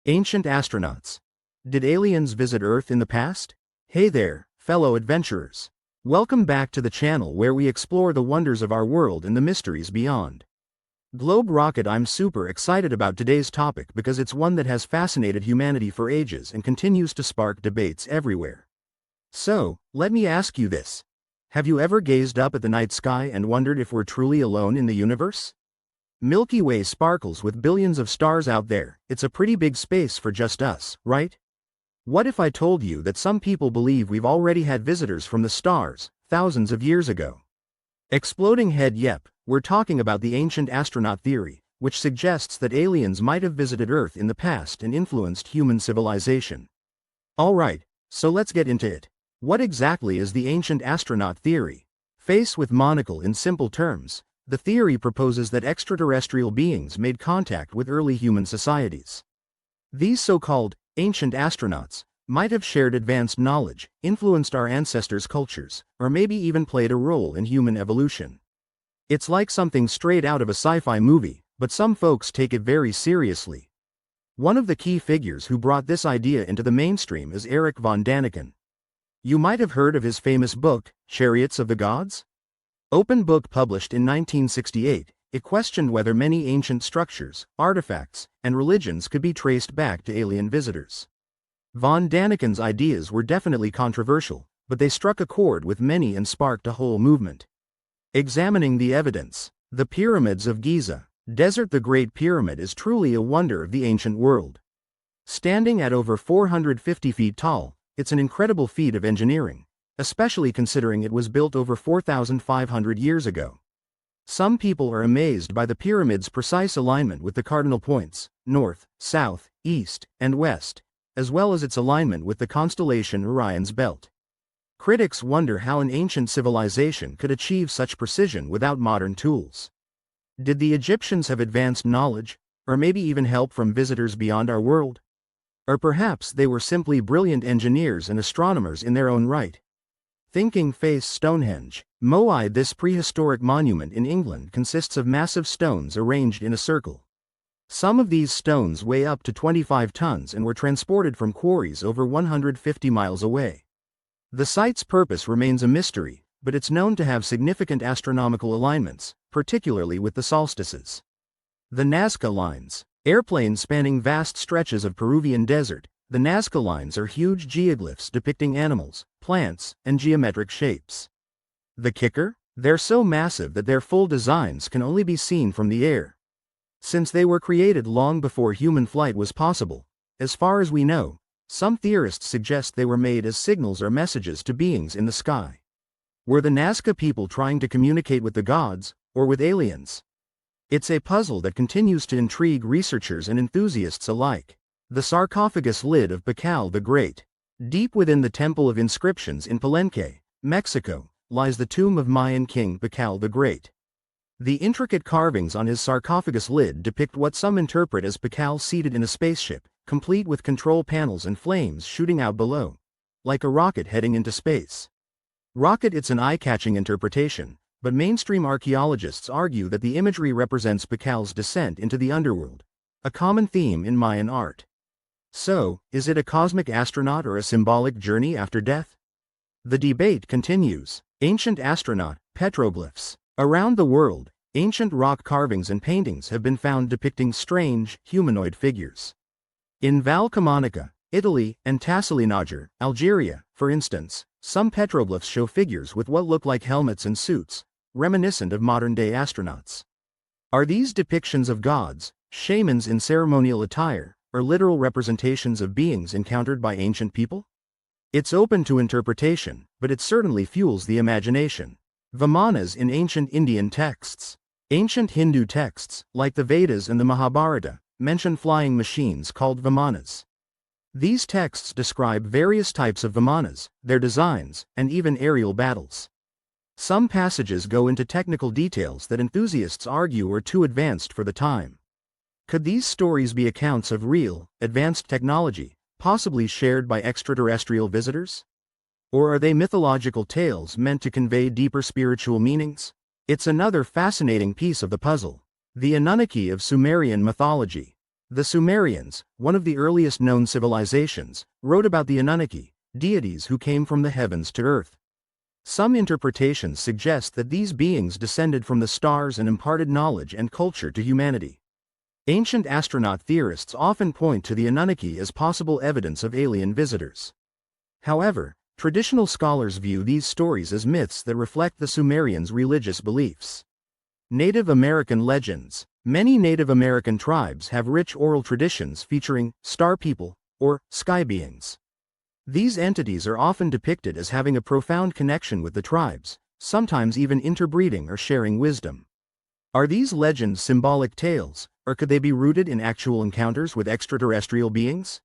Ancient astronauts. Did aliens visit Earth in the past? Hey there, fellow adventurers. Welcome back to the channel where we explore the wonders of our world and the mysteries beyond. Globe Rocket. I'm super excited about today's topic because it's one that has fascinated humanity for ages and continues to spark debates everywhere. So, let me ask you this. Have you ever gazed up at the night sky and wondered if we're truly alone in the universe? Milky Way sparkles with billions of stars out there. It's a pretty big space for just us, right? What if I told you that some people believe we've already had visitors from the stars, thousands of years ago? Exploding head. Yep, we're talking about the ancient astronaut theory, which suggests that aliens might have visited Earth in the past and influenced human civilization. Alright, so let's get into it. What exactly is the ancient astronaut theory? Face with monocle. In simple terms, the theory proposes that extraterrestrial beings made contact with early human societies. These so-called ancient astronauts might have shared advanced knowledge, influenced our ancestors' cultures, or maybe even played a role in human evolution. It's like something straight out of a sci-fi movie, but some folks take it very seriously. One of the key figures who brought this idea into the mainstream is Erich von Däniken. You might have heard of his famous book, Chariots of the Gods? Open book published in 1968, it questioned whether many ancient structures, artifacts, and religions could be traced back to alien visitors. Von Däniken's ideas were definitely controversial, but they struck a chord with many and sparked a whole movement. Examining the evidence. The Pyramids of Giza. Desert. The Great Pyramid is truly a wonder of the ancient world. Standing at over 450 feet tall, it's an incredible feat of engineering, especially considering it was built over 4,500 years ago. Some people are amazed by the pyramid's precise alignment with the cardinal points, north, south, east, and west, as well as its alignment with the constellation Orion's belt. Critics wonder how an ancient civilization could achieve such precision without modern tools. Did the Egyptians have advanced knowledge, or maybe even help from visitors beyond our world? Or perhaps they were simply brilliant engineers and astronomers in their own right. Thinking face. Stonehenge. Moai. This prehistoric monument in England consists of massive stones arranged in a circle. Some of these stones weigh up to 25 tons and were transported from quarries over 150 miles away. The site's purpose remains a mystery, but it's known to have significant astronomical alignments, particularly with the solstices. The Nazca Lines. Airplanes spanning vast stretches of Peruvian desert. The Nazca Lines are huge geoglyphs depicting animals, plants, and geometric shapes. The kicker? They're so massive that their full designs can only be seen from the air. Since they were created long before human flight was possible, as far as we know, some theorists suggest they were made as signals or messages to beings in the sky. Were the Nazca people trying to communicate with the gods, or with aliens? It's a puzzle that continues to intrigue researchers and enthusiasts alike. The sarcophagus lid of Pacal the Great. Deep within the Temple of Inscriptions in Palenque, Mexico, lies the tomb of Mayan king Pacal the Great. The intricate carvings on his sarcophagus lid depict what some interpret as Pacal seated in a spaceship, complete with control panels and flames shooting out below, like a rocket heading into space. Rocket. It's an eye-catching interpretation, but mainstream archaeologists argue that the imagery represents Pacal's descent into the underworld, a common theme in Mayan art. So, is it a cosmic astronaut or a symbolic journey after death? The debate continues. Ancient astronaut, petroglyphs. Around the world, ancient rock carvings and paintings have been found depicting strange, humanoid figures. In Val Camonica, Italy, and Tasselinager, Algeria, for instance, some petroglyphs show figures with what look like helmets and suits, reminiscent of modern-day astronauts. Are these depictions of gods, shamans in ceremonial attire, or literal representations of beings encountered by ancient people? It's open to interpretation, but it certainly fuels the imagination. Vimanas in ancient Indian texts. Ancient Hindu texts, like the Vedas and the Mahabharata, mention flying machines called vimanas. These texts describe various types of vimanas, their designs, and even aerial battles. Some passages go into technical details that enthusiasts argue are too advanced for the time. Could these stories be accounts of real, advanced technology, possibly shared by extraterrestrial visitors? Or are they mythological tales meant to convey deeper spiritual meanings? It's another fascinating piece of the puzzle. The Anunnaki of Sumerian mythology. The Sumerians, one of the earliest known civilizations, wrote about the Anunnaki, deities who came from the heavens to earth. Some interpretations suggest that these beings descended from the stars and imparted knowledge and culture to humanity. Ancient astronaut theorists often point to the Anunnaki as possible evidence of alien visitors. However, traditional scholars view these stories as myths that reflect the Sumerians' religious beliefs. Native American legends. Many Native American tribes have rich oral traditions featuring star people, or sky beings. These entities are often depicted as having a profound connection with the tribes, sometimes even interbreeding or sharing wisdom. Are these legends symbolic tales, or could they be rooted in actual encounters with extraterrestrial beings?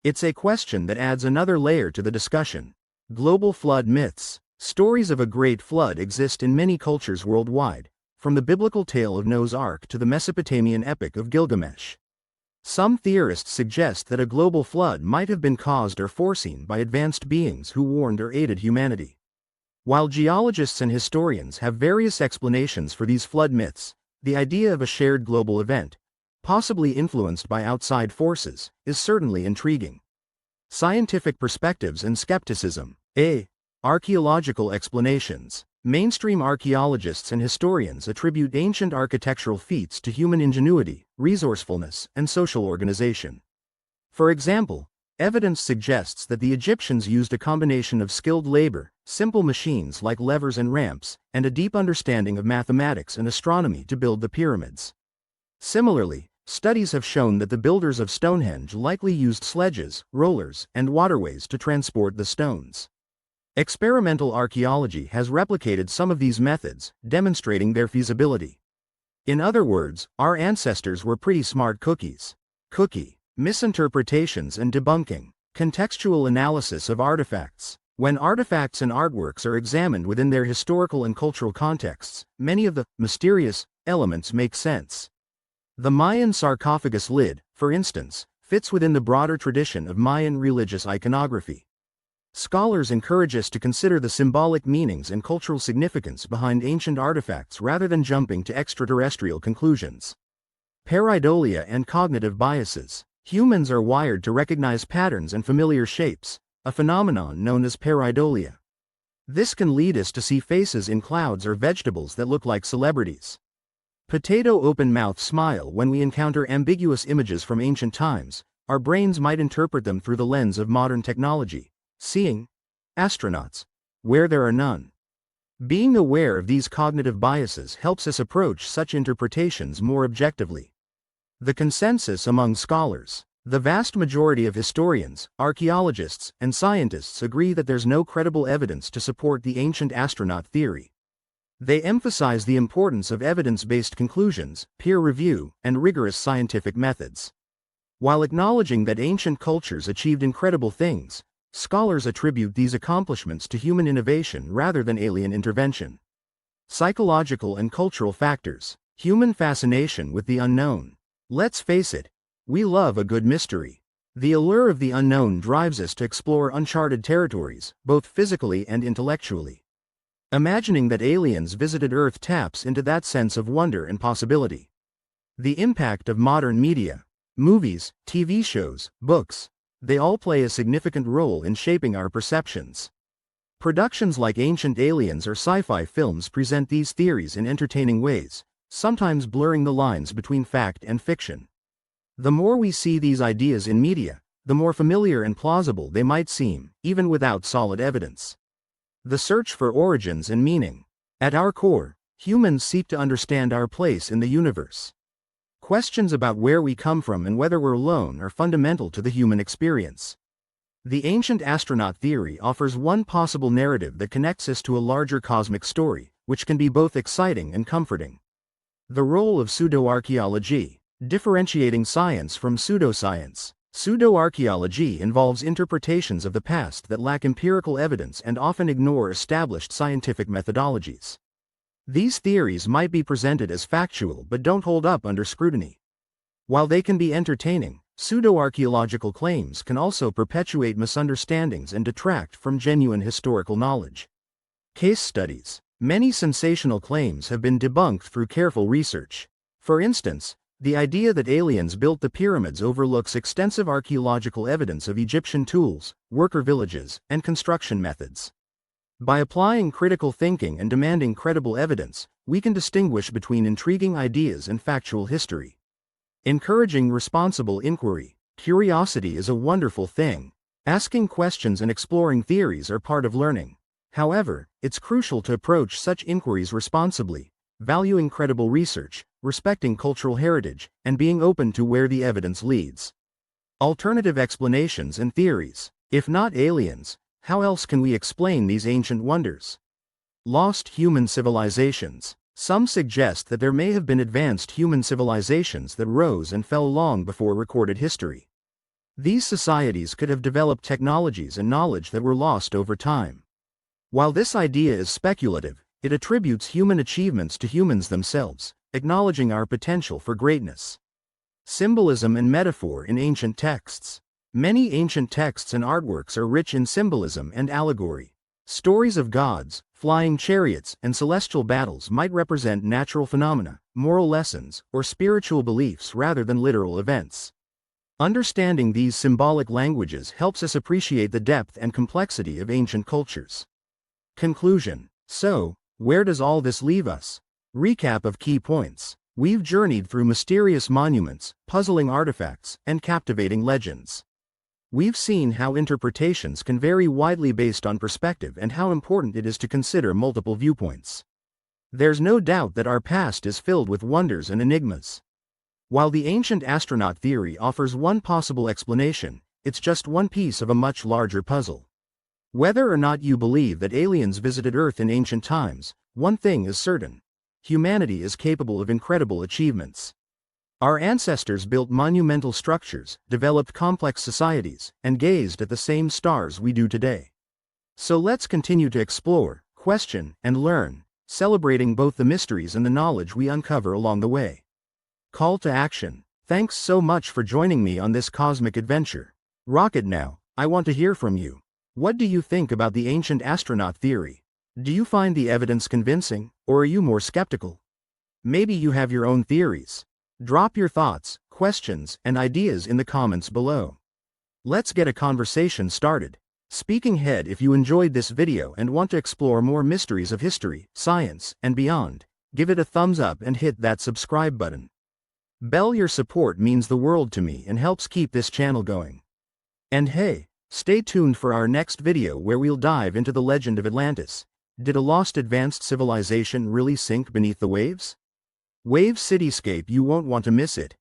It's a question that adds another layer to the discussion. Global flood myths. Stories of a great flood exist in many cultures worldwide, from the biblical tale of Noah's Ark to the Mesopotamian epic of Gilgamesh. Some theorists suggest that a global flood might have been caused or foreseen by advanced beings who warned or aided humanity. While geologists and historians have various explanations for these flood myths, the idea of a shared global event, possibly influenced by outside forces, is certainly intriguing. Scientific perspectives and skepticism. Archaeological explanations. Mainstream archaeologists and historians attribute ancient architectural feats to human ingenuity, resourcefulness, and social organization. For example, evidence suggests that the Egyptians used a combination of skilled labor, simple machines like levers and ramps, and a deep understanding of mathematics and astronomy to build the pyramids. Similarly, studies have shown that the builders of Stonehenge likely used sledges, rollers, and waterways to transport the stones. Experimental archaeology has replicated some of these methods, demonstrating their feasibility. In other words, our ancestors were pretty smart cookies. Misinterpretations and debunking. Contextual analysis of artifacts. When artifacts and artworks are examined within their historical and cultural contexts, many of the mysterious elements make sense. The Mayan sarcophagus lid, for instance, fits within the broader tradition of Mayan religious iconography. Scholars encourage us to consider the symbolic meanings and cultural significance behind ancient artifacts rather than jumping to extraterrestrial conclusions. Pareidolia and cognitive biases. Humans are wired to recognize patterns and familiar shapes, a phenomenon known as pareidolia. This can lead us to see faces in clouds or vegetables that look like celebrities. Potato open-mouth smile. When we encounter ambiguous images from ancient times, our brains might interpret them through the lens of modern technology. Seeing astronauts where there are none. Being aware of these cognitive biases helps us approach such interpretations more objectively. The consensus among scholars. The vast majority of historians, archaeologists, and scientists agree that there's no credible evidence to support the ancient astronaut theory. They emphasize the importance of evidence-based conclusions, peer review, and rigorous scientific methods. While acknowledging that ancient cultures achieved incredible things, scholars attribute these accomplishments to human innovation rather than alien intervention. Psychological and cultural factors. Human fascination with the unknown. Let's face it, we love a good mystery. The allure of the unknown drives us to explore uncharted territories, both physically and intellectually. Imagining that aliens visited Earth taps into that sense of wonder and possibility. The impact of modern media. Movies, TV shows, books. They all play a significant role in shaping our perceptions. Productions like Ancient Aliens or sci-fi films present these theories in entertaining ways, sometimes blurring the lines between fact and fiction. The more we see these ideas in media, the more familiar and plausible they might seem, even without solid evidence. The search for origins and meaning. At our core, humans seek to understand our place in the universe. Questions about where we come from and whether we're alone are fundamental to the human experience. The ancient astronaut theory offers one possible narrative that connects us to a larger cosmic story, which can be both exciting and comforting. The role of pseudoarchaeology. Differentiating science from pseudoscience. Pseudoarchaeology involves interpretations of the past that lack empirical evidence and often ignore established scientific methodologies. These theories might be presented as factual but don't hold up under scrutiny. While they can be entertaining, pseudo-archaeological claims can also perpetuate misunderstandings and detract from genuine historical knowledge. Case studies. Many sensational claims have been debunked through careful research. For instance, The idea that aliens built the pyramids overlooks extensive archaeological evidence of Egyptian tools, worker villages, and construction methods. By applying critical thinking and demanding credible evidence, we can distinguish between intriguing ideas and factual history. Encouraging responsible inquiry. Curiosity is a wonderful thing. Asking questions and exploring theories are part of learning. However, it's crucial to approach such inquiries responsibly, valuing credible research, respecting cultural heritage, and being open to where the evidence leads. Alternative explanations and theories. If not aliens, how else can we explain these ancient wonders? Lost human civilizations. Some suggest that there may have been advanced human civilizations that rose and fell long before recorded history. These societies could have developed technologies and knowledge that were lost over time. While this idea is speculative, it attributes human achievements to humans themselves, acknowledging our potential for greatness. Symbolism and metaphor in ancient texts. Many ancient texts and artworks are rich in symbolism and allegory. Stories of gods, flying chariots, and celestial battles might represent natural phenomena, moral lessons, or spiritual beliefs rather than literal events. Understanding these symbolic languages helps us appreciate the depth and complexity of ancient cultures. Conclusion. So, where does all this leave us? Recap of key points. We've journeyed through mysterious monuments, puzzling artifacts, and captivating legends. We've seen how interpretations can vary widely based on perspective and how important it is to consider multiple viewpoints. There's no doubt that our past is filled with wonders and enigmas. While the ancient astronaut theory offers one possible explanation, it's just one piece of a much larger puzzle. Whether or not you believe that aliens visited Earth in ancient times, one thing is certain. Humanity is capable of incredible achievements. Our ancestors built monumental structures, developed complex societies, and gazed at the same stars we do today. So let's continue to explore, question, and learn, celebrating both the mysteries and the knowledge we uncover along the way. Call to action. Thanks so much for joining me on this cosmic adventure. Rocket now, I want to hear from you. What do you think about the ancient astronaut theory? Do you find the evidence convincing, or are you more skeptical? Maybe you have your own theories. Drop your thoughts, questions, and ideas in the comments below. Let's get a conversation started. Speaking ahead, if you enjoyed this video and want to explore more mysteries of history, science, and beyond, give it a thumbs up and hit that subscribe button. Your support means the world to me and helps keep this channel going. And hey, stay tuned for our next video where we'll dive into the legend of Atlantis. Did a lost advanced civilization really sink beneath the waves? Wave cityscape, you won't want to miss it.